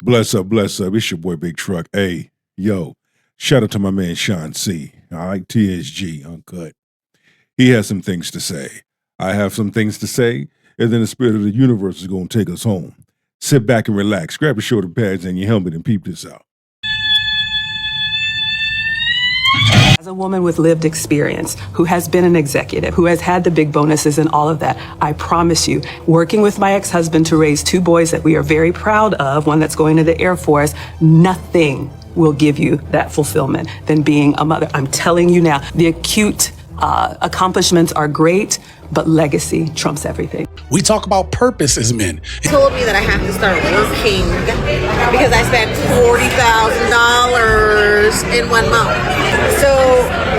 Bless up, bless up. It's your boy Big Truck. Hey, yo, shout out to my man Sean C. All right, TSG, Uncut. He has some things to say. I have some things to say, and then the spirit of the universe is going to take us home. Sit back and relax. Grab your shoulder pads and your helmet and peep this out. As a woman with lived experience, who has been an executive, who has had the big bonuses and all of that, I promise you, working with my ex-husband to raise two boys that we are very proud of, one that's going to the Air Force, nothing will give you that fulfillment than being a mother. I'm telling you now, the acute accomplishments are great, but legacy trumps everything. We talk about purpose as men. He told me that I have to start working because I spent $40,000 in 1 month. So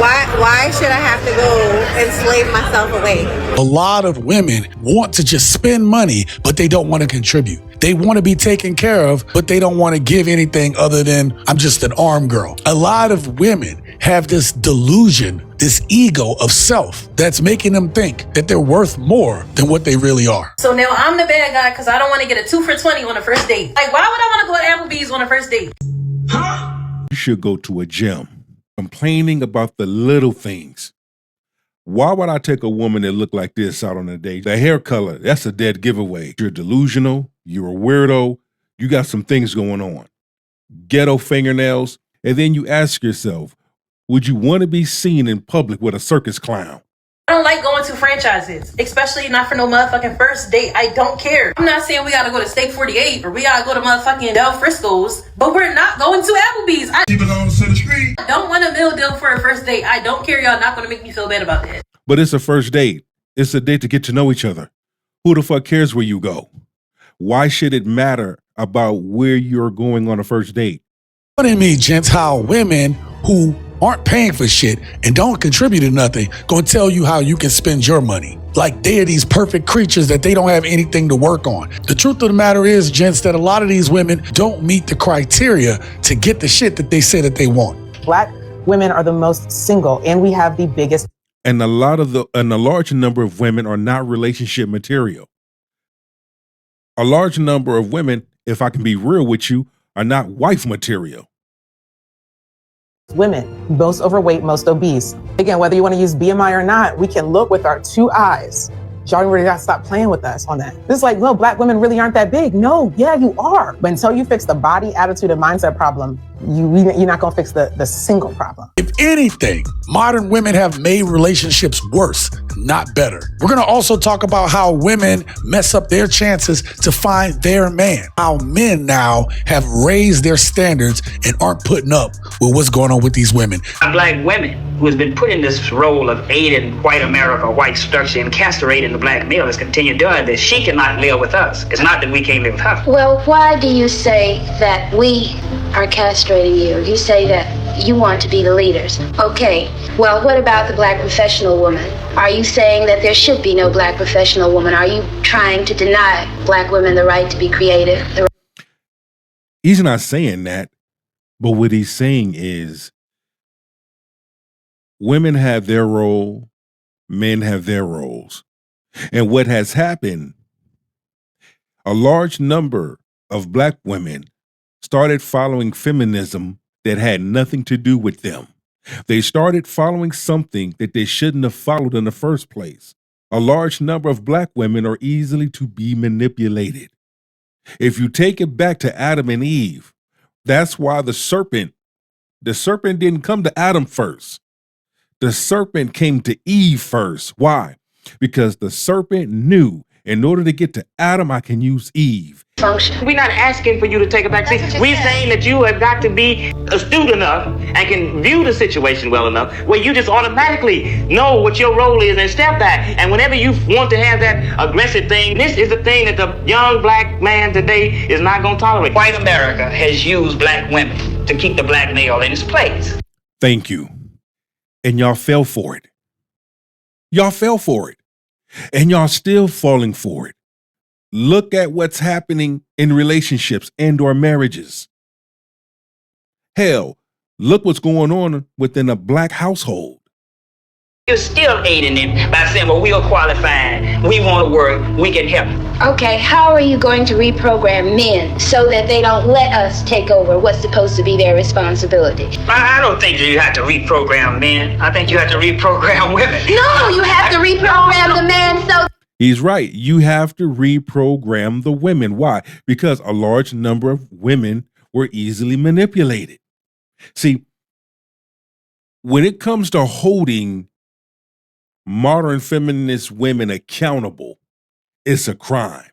why should I have to go and slave myself away? A lot of women want to just spend money, but they don't want to contribute. They want to be taken care of, but they don't want to give anything other than, I'm just an arm girl. A lot of women have this delusion, this ego of self that's making them think that they're worth more than what they really are. So now I'm the bad guy because I don't want to get a 2 for $20 on a first date. Like, why would I want to go to Applebee's on a first date? You should go to a gym. Complaining about the little things. Why would I take a woman that look like this out on a date? The hair color, that's a dead giveaway. You're delusional, you're a weirdo, you got some things going on. Ghetto fingernails, and then you ask yourself, would you want to be seen in public with a circus clown? I don't like going to franchises, especially not for no motherfucking first date. I don't care. I'm not saying we gotta go to Steak 48 or we gotta go to motherfucking Del Frisco's, but we're not going to Applebee's. I don't want a meal deal for a first date. I don't care. Y'all not gonna make me feel bad about that. But it's a first date. It's a date to get to know each other. Who the fuck cares where you go? Why should it matter about where you're going on a first date? What I mean, gents, how women who aren't paying for shit and don't contribute to nothing gonna tell you how you can spend your money. Like they're these perfect creatures that they don't have anything to work on. The truth of the matter is, gents, that a lot of these women don't meet the criteria to get the shit that they say that they want. Black women are the most single, and we have the biggest. And a large number of women are not relationship material. A large number of women, if I can be real with you, are not wife material. Women, most overweight, most obese. Again, whether you want to use BMI or not, we can look with our 2 eyes. Y'all really got to stop playing with us on that. This is like, no, black women really aren't that big. No, yeah, you are. But until you fix the body, attitude, and mindset problem, you're not going to fix the single problem. If anything, modern women have made relationships worse, not better. We're going to also talk about how women mess up their chances to find their man. How men now have raised their standards and aren't putting up with what's going on with these women. Black women who has been put in this role of aiding white America, white structure, and castrating the black male has continued doing this. She cannot live with us. It's not that we can't live with her. Well, why do you say that we are castrating you? You say that you want to be the leaders. Okay, well, what about the black professional woman? Are you saying that there should be no black professional woman? Are you trying to deny black women the right to be creative? He's not saying that, but what he's saying is women have their role, men have their roles. And what has happened, a large number of black women started following feminism that had nothing to do with them. They started following something that they shouldn't have followed in the first place. A large number of black women are easily to be manipulated. If you take it back to Adam and Eve, that's why the serpent didn't come to Adam first. The serpent came to Eve first. Why? Because the serpent knew in order to get to Adam, I can use Eve. Function. We're not asking for you to take a back seat. We're saying that you have got to be astute enough and can view the situation well enough where you just automatically know what your role is and step back. And whenever you want to have that aggressive thing, this is the thing that the young black man today is not going to tolerate. White America has used black women to keep the black male in his place. Thank you. And y'all fell for it. Y'all fell for it. And y'all still falling for it. Look at what's happening in relationships and or marriages. Hell, look what's going on within a black household. You're still aiding him by saying, well, we are qualified, we want to work, we can help. Okay, how are you going to reprogram men so that they don't let us take over what's supposed to be their responsibility? I don't think you have to reprogram men. I think you have to reprogram women. No, you have to reprogram the man so... He's right. You have to reprogram the women. Why? Because a large number of women were easily manipulated. See, when it comes to holding modern feminist women accountable, it's a crime.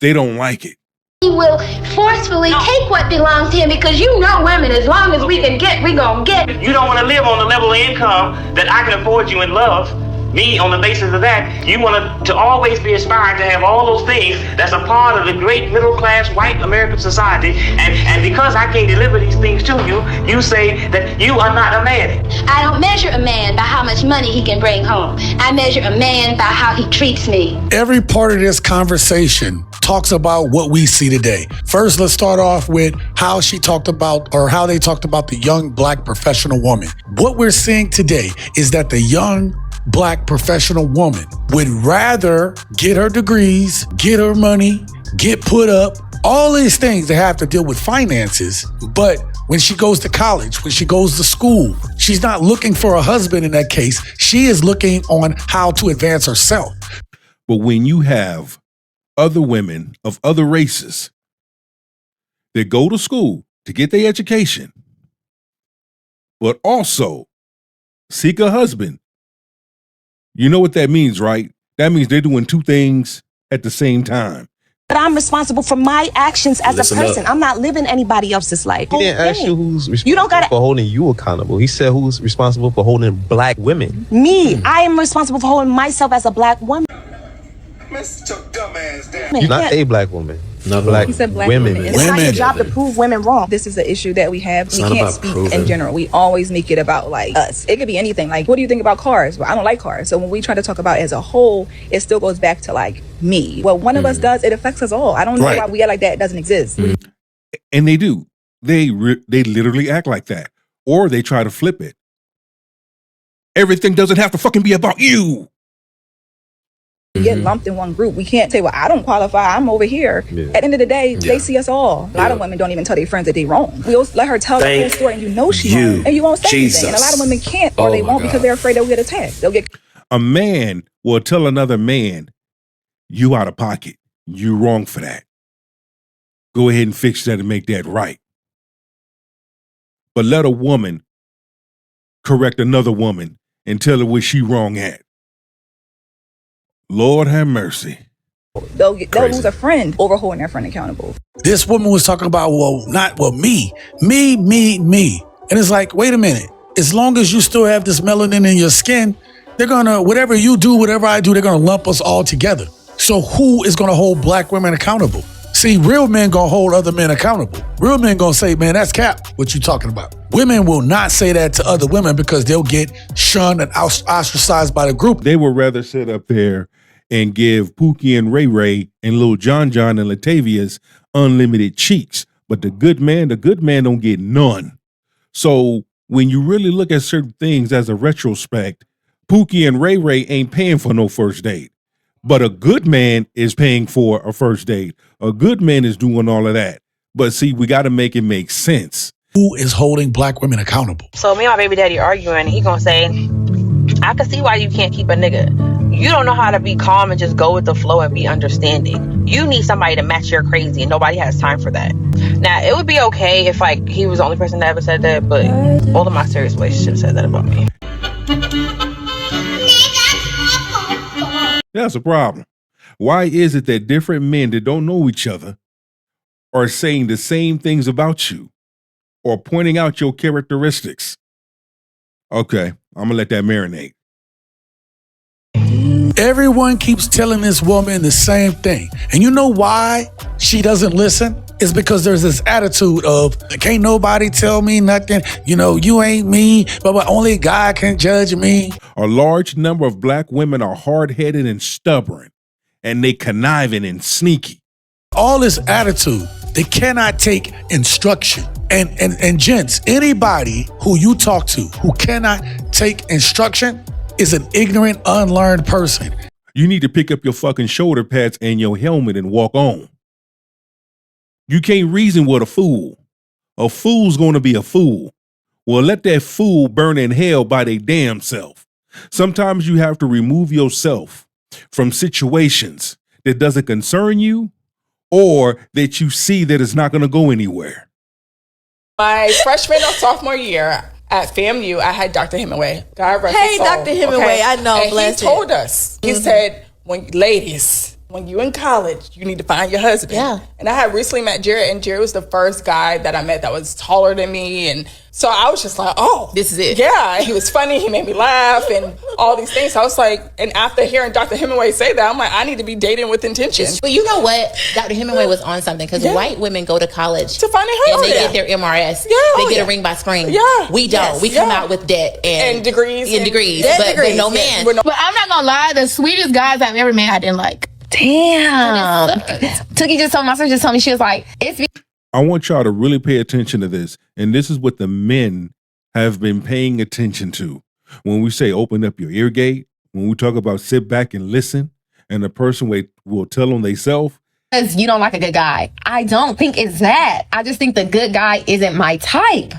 They don't like it. He will forcefully take what belongs to him because you know women, as long as we can get, we gonna get. You don't want to live on the level of income that I can afford you and love me on the basis of that. You want to always be aspiring to have all those things that's a part of the great middle class white American society. And because I can't deliver these things to you, you say that you are not a man. I don't measure a man by how much money he can bring home. I measure a man by how he treats me. Every part of this conversation talks about what we see today. First, let's start off with how she talked about, or how they talked about the young black professional woman. What we're seeing today is that the young black professional woman would rather get her degrees, get her money, get put up, all these things that have to deal with finances. But when she goes to college, when she goes to school, she's not looking for a husband in that case. She is looking on how to advance herself. But when you have other women of other races that go to school to get their education, but also seek a husband, you know what that means, right? That means they're doing two things at the same time. But I'm responsible for my actions as a person. I'm not living anybody else's life. He didn't ask you who's responsible for holding you accountable. He said who's responsible for holding black women. Me. I am responsible for holding myself as a black woman. You're not a black woman. Not black, he said black women. women. It's not your job to prove women wrong. This is the issue that we have. It's we not can't about speak proving. in general. We always make it about like us. It could be anything. Like, what do you think about cars? Well, I don't like cars. So when we try to talk about as a whole, it still goes back to like me. What one of us does, it affects us all. I don't know why we act like that doesn't exist. And they do. They literally act like that. Or they try to flip it. Everything doesn't have to fucking be about you. We get lumped in one group. We can't say, well, I don't qualify. I'm over here. Yeah. At the end of the day, they see us all. A lot of women don't even tell their friends that they wrong. We'll let her tell the whole story and you know she's wrong. And you won't say anything. And a lot of women can't or they won't because they're afraid they'll get attacked. They'll get... A man will tell another man, you out of pocket. You wrong for that. Go ahead and fix that and make that right. But let a woman correct another woman and tell her what she wrong at. Lord have mercy. They'll lose a friend over holding their friend accountable. This woman was talking about, me. And it's like, wait a minute. As long as you still have this melanin in your skin, they're gonna, whatever you do, whatever I do, they're gonna lump us all together. So who is gonna hold black women accountable? See, real men gonna hold other men accountable. Real men gonna say, man, that's cap, what you talking about. Women will not say that to other women because they'll get shunned and ostracized by the group. They would rather sit up there and give Pookie and Ray Ray and Lil John John and Latavia's unlimited cheeks. But the good man don't get none. So when you really look at certain things as a retrospect, Pookie and Ray Ray ain't paying for no first date. But a good man is paying for a first date. A good man is doing all of that. But see, we got to make it make sense. Who is holding black women accountable? So me and my baby daddy arguing, he gonna say, I can see why you can't keep a nigga. You don't know how to be calm and just go with the flow and be understanding. You need somebody to match your crazy and nobody has time for that. Now, it would be okay if like he was the only person that ever said that, but all of my serious relationships said that about me. That's a problem. Why is it that different men that don't know each other are saying the same things about you or pointing out your characteristics? Okay, I'm gonna let that marinate. Everyone keeps telling this woman the same thing. And you know why she doesn't listen? It's because there's this attitude of, can't nobody tell me nothing. You know, you ain't me, but only God can judge me. A large number of black women are hard-headed and stubborn, and they conniving and sneaky. All this attitude, they cannot take instruction. And gents, anybody who you talk to who cannot take instruction, is an ignorant, unlearned person. You need to pick up your fucking shoulder pads and your helmet and walk on. You can't reason with a fool. A fool's gonna be a fool. Well, let that fool burn in hell by their damn self. Sometimes you have to remove yourself from situations that doesn't concern you or that you see that it's not gonna go anywhere. My freshman or sophomore year at FAMU, I had Dr. Hemingway. God rest his soul. Dr. Hemingway, I know, And bless he told us, he said, ladies, when you in college, you need to find your husband. Yeah. And I had recently met Jared, and Jared was the first guy that I met that was taller than me. And so I was just like, oh. This is it. Yeah, he was funny, he made me laugh, and all these things. So I was like, and after hearing Dr. Hemingway say that, I'm like, I need to be dating with intention. But you know what? Dr. Hemingway was on something, because white women go to college to find a and husband. they get their MRS. Yeah. They get a ring by spring. Yeah. We don't. We come out with debt and degrees. But no man. But I'm not gonna lie, the sweetest guys I've ever met I didn't like. Damn. Tookie just told my sister just told me, she was like, I want y'all to really pay attention to this. And this is what the men have been paying attention to. When we say open up your ear gate, when we talk about sit back and listen, and the person will tell them themselves. because you don't like a good guy. I don't think it's that. I just think the good guy isn't my type.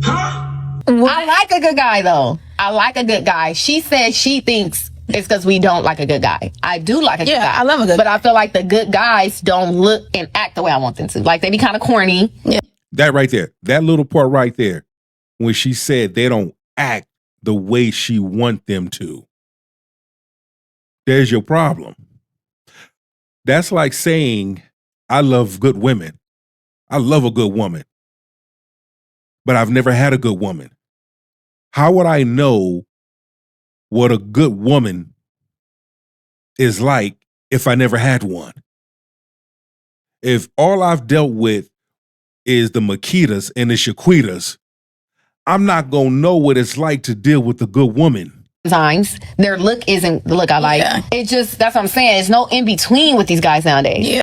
I like a good guy, though. I like a good guy. She said she thinks it's because we don't like a good guy. I do like a good guy. I love a good But I feel like the good guys don't look and act the way I want them to. Like, they be kind of corny. Yeah. That right there, that little part right there, when she said they don't act the way she want them to. There's your problem. That's like saying, I love good women. I love a good woman. But I've never had a good woman. How would I know what a good woman is like if I never had one? If all I've dealt with is the Makitas and the Shaquitas, I'm not going to know what it's like to deal with a good woman. Sometimes their look isn't the look I like. Yeah. It's just, that's what I'm saying. There's no in between with these guys nowadays. Yeah.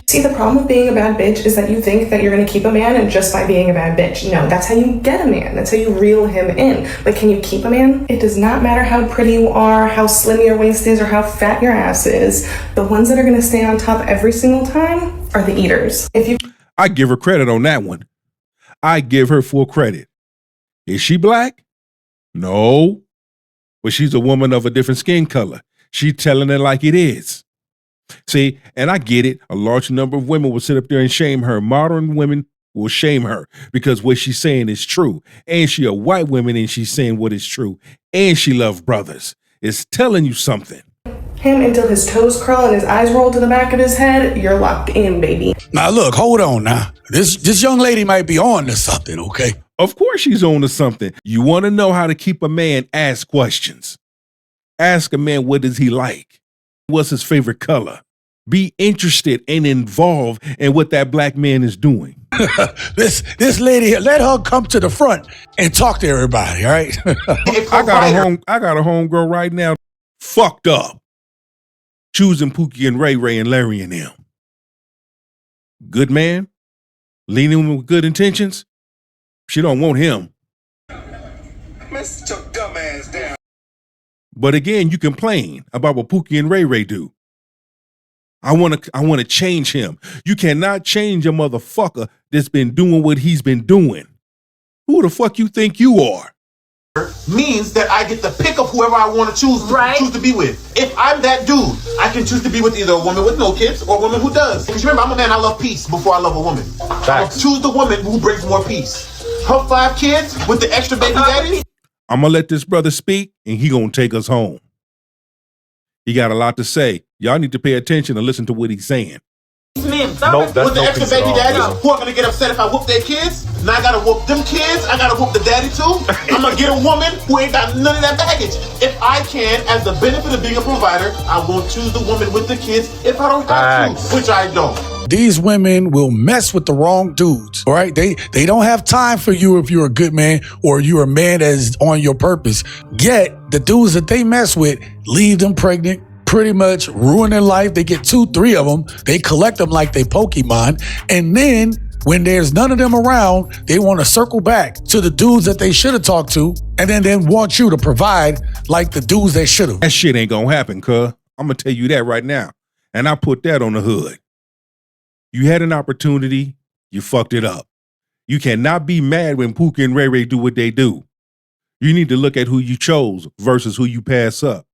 See, the problem with being a bad bitch is that you think that you're going to keep a man and just by being a bad bitch. No, that's how you get a man. That's how you reel him in. But can you keep a man? It does not matter how pretty you are, how slim your waist is, or how fat your ass is. The ones that are going to stay on top every single time are the eaters. I give her credit on that one. I give her full credit. Is she black? No. But she's a woman of a different skin color. She's telling it like it is. See, and I get it. A large number of women will sit up there and shame her. Modern women will shame her because what she's saying is true. And she a white woman and she's saying what is true. And she loves brothers. It's telling you something. Him until his toes curl and his eyes roll to the back of his head, you're locked in, baby. Now look, hold on now. This young lady might be on to something, okay? Of course she's on to something. You want to know how to keep a man? Ask questions. Ask a man, what does he like? What's his favorite color? Be interested and involved in what that black man is doing. This lady here, let her come to the front and talk to everybody, all right? I got a homegirl right now fucked up. Choosing Pookie and Ray Ray and Larry and them. Good man, leaning with good intentions. She don't want him. Sit your dumb ass down. But again, you complain about what Pookie and Ray Ray do. I want to change him. You cannot change a motherfucker that's been doing what he's been doing. Who the fuck you think you are? Means that I get to pick up whoever I want to choose to be with. If I'm that dude, I can choose to be with either a woman with no kids or a woman who does. Because remember, I'm a man, I love peace before I love a woman. I'll choose the woman who brings more peace. Her 5 kids with the extra baby daddy. I'm going to let this brother speak and he going to take us home. He got a lot to say. Y'all need to pay attention and listen to what he's saying. Men, with the extra baby daddies who are going to get upset if I whoop their kids. Now I got to whoop them kids. I got to whoop the daddy too. I'm going to get a woman who ain't got none of that baggage. If I can, as the benefit of being a provider, I won't choose the woman with the kids if I don't have to, which I don't. These women will mess with the wrong dudes, all right? They don't have time for you if you're a good man or you're a man that is on your purpose. Yet, the dudes that they mess with leave them pregnant, pretty much ruin their life. They get 2, 3 of them. They collect them like they Pokemon. And then When there's none of them around, they want to circle back to the dudes that they should have talked to, and then want you to provide like the dudes they should have. That shit ain't gonna happen, cuz. I'm gonna tell you that right now. And I put that on the hood. You had an opportunity, you fucked it up. You cannot be mad when Pookie and Ray Ray do what they do. You need to look at who you chose versus who you pass up.